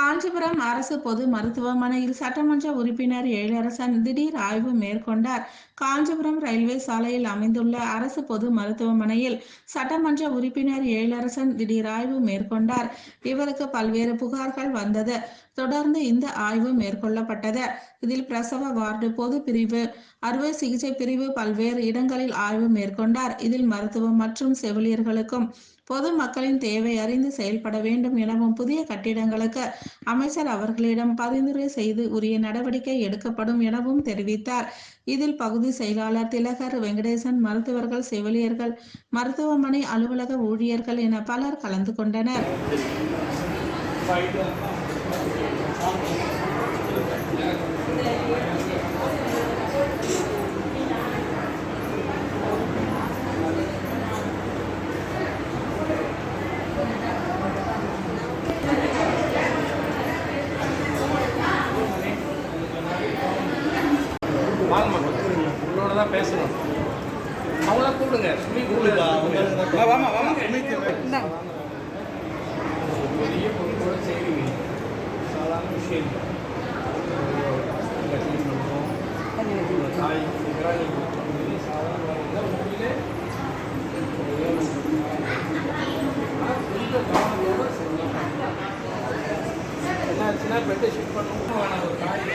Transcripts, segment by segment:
காஞ்சிபுரம் அரசு பொது மருத்துவமனையில் சட்டமன்ற உறுப்பினர் எழிலரசன் திடீர் ஆய்வு மேற்கொண்டார். காஞ்சிபுரம் ரயில்வே சாலையில் அமைந்துள்ள அரசு பொது மருத்துவமனையில் சட்டமன்ற உறுப்பினர் எழிலரசன் திடீர் ஆய்வு மேற்கொண்டார். இவருக்கு பல்வேறு புகார்கள் வந்தது. தொடர்ந்து இந்த ஆய்வு மேற்கொள்ளப்பட்டது. இதில் பிரசவ வார்டு, பொது பிரிவு, அறுவை சிகிச்சை பிரிவு பல்வேறு இடங்களில் ஆய்வு மேற்கொண்டார். இதில் மருத்துவம் மற்றும் செவிலியர்களுக்கும் பொது மக்களின் தேவை அறிந்து செயல்பட வேண்டும் எனவும், புதிய கட்டிடங்களுக்கு அமைச்சர் அவர்களிடம் பரிந்துரை செய்து உரிய நடவடிக்கை எடுக்கப்படும் எனவும் தெரிவித்தார். இதில் பகுதி செயலாளர் திலகர், வெங்கடேசன், மருத்துவர்கள், செவிலியர்கள், மருத்துவமனை அலுவலக ஊழியர்கள் என பலர் கலந்து கொண்டனர். உங்களோட தான் பேசணும். அவங்கள கூப்பிடுங்க. பெரிய பொருட்களோட செய்வீங்க, சாதாரண விஷயம் இல்லை. தாய் சாதாரண உண்மையிலே கொஞ்சம் கவனத்தோட செய்யலாம். என்னாச்சுன்னா பெட்டை ஷிஃப்ட் பண்ணணும் வேணாம். ஒரு தாய்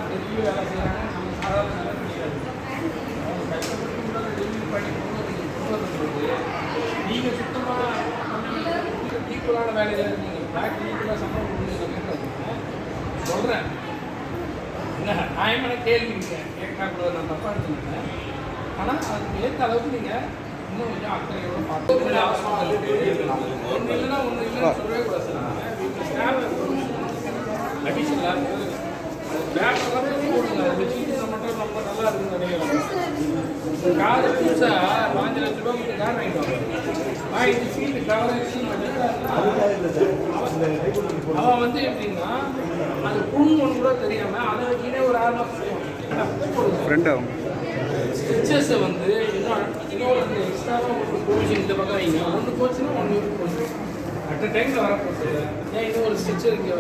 பெரிய வேலை செய்யறாங்க. நம்ம சாதாரண வேலை முடியாது. அவங்க கஷ்டப்பட்டு டெலிவரி பண்ணி கொண்டு நீங்கள் சுத்தமாக ஈக்குவலான வேலையில் இருக்கீங்க. பேக் ஈக்குவலாக சம்பளம் கொடுங்க சொல்கிறேன். என்ன நியாயமான கேள்வி நீங்கள் கேட்கா கூட நான் தப்பாக எடுத்துக்கிட்டேன். ஆனால் அதுக்கு ஏற்ற அளவுக்கு நீங்கள் இன்னும் கொஞ்சம் அக்கறையோட பார்த்து ஒன்று இல்லைன்னா ஒன்று இல்லைன்னு சொல்லவே கூட சார். அடிஷனலாக பேக்கெல்லாம் போடுங்க. வச்சுக்கிட்டு மட்டும் ரொம்ப நல்லா இருக்குன்னு நினைக்கிறேன். காரு புதுசாக 5 லட்ச ரூபாய்க்கு கார் வாங்கிட்டு இது சீட்டு கவரேஜ் அவன் வந்து எப்படின்னா அது புண்ணு ஒன்று கூட தெரியாமல் அதை வச்சுக்கிட்டே ஒரு 6 மாதம் ஸ்டிச்சஸை வந்து இன்னொரு அந்த எக்ஸ்ட்ராவாக ஒன்று போச்சு. இந்த பக்கம் வைங்க. ஒன்று போச்சுன்னா ஒன்று போச்சு. அட் அ டைமில் வரப்போகுது. ஏன் இன்னும் ஒரு ஸ்டிச்சர் இங்கே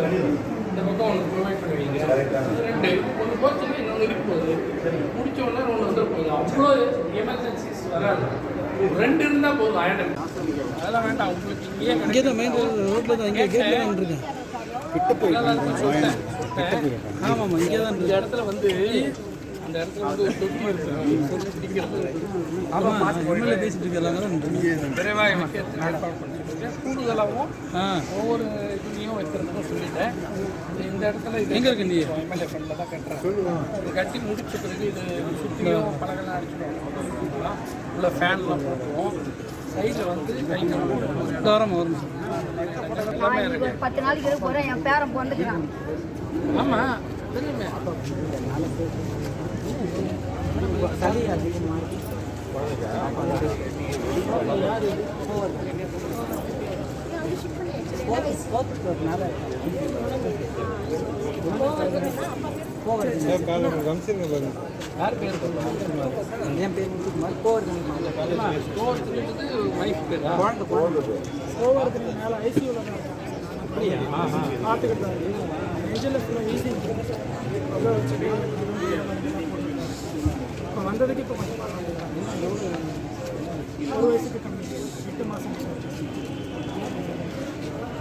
இந்த பக்கம் ஒன்று ப்ரொவைட் பண்ணுவீங்க. 2 ஒன்று போச்சுன்னா இன்னொன்று இருக்கு போகுது. முடிச்ச உடனே ஒன்று வந்துட போகுது. அவ்வளோ எமர்ஜென்சிஸ் வராது. 2 இருந்தால் போதும். அதெல்லாம் வேண்டாம். உங்களுக்கு இங்கே தான் மெயின் ரோட்டில் தான் இங்கே கேட்டில் தான் இருக்கேன். சொல்லிட்டேன். ஆமாம், இங்கே தான் இந்த இடத்துல வந்து அந்த இடத்துல வந்து ஒரு தொட்டி இருக்கு. பிடிக்கிறது பேசிட்டு இருக்காங்க. விரைவாக ஏற்பாடு பண்ணிட்டு கூடுதலாகவும் ஒவ்வொரு இதுலேயும் வைக்கிறதுக்கும் சொல்லிட்டேன். இந்த இடத்துல இது எங்கே இருக்கு? நீ எம்எல்ஏ ஃபண்டில் தான் கட்டுறேன். இது கட்டி முடிச்ச பிறகு இது சுற்றியும் பலகெல்லாம் அடிச்சுடுவோம். உள்ள ஃபேன்லாம் போட்டுருவோம். சைடில் வந்து கைக்காரம் வரும். 10 நாளைக்கு போகிறேன். என் பேரன் பிறந்துக்கிறான். ஆமாம், தெரியுமே. சளி அதிகமாக யார் பேர்? என் பேர் முத்துக்குமார். மேலே ஐசியூவில் அப்படியா? பார்த்துக்கிட்டு நெஞ்சில் ஃபுல்லாக ஈஸி அவ்வளோ வச்சுட்டு இப்போ வந்ததுக்கு இப்போ கொஞ்சம்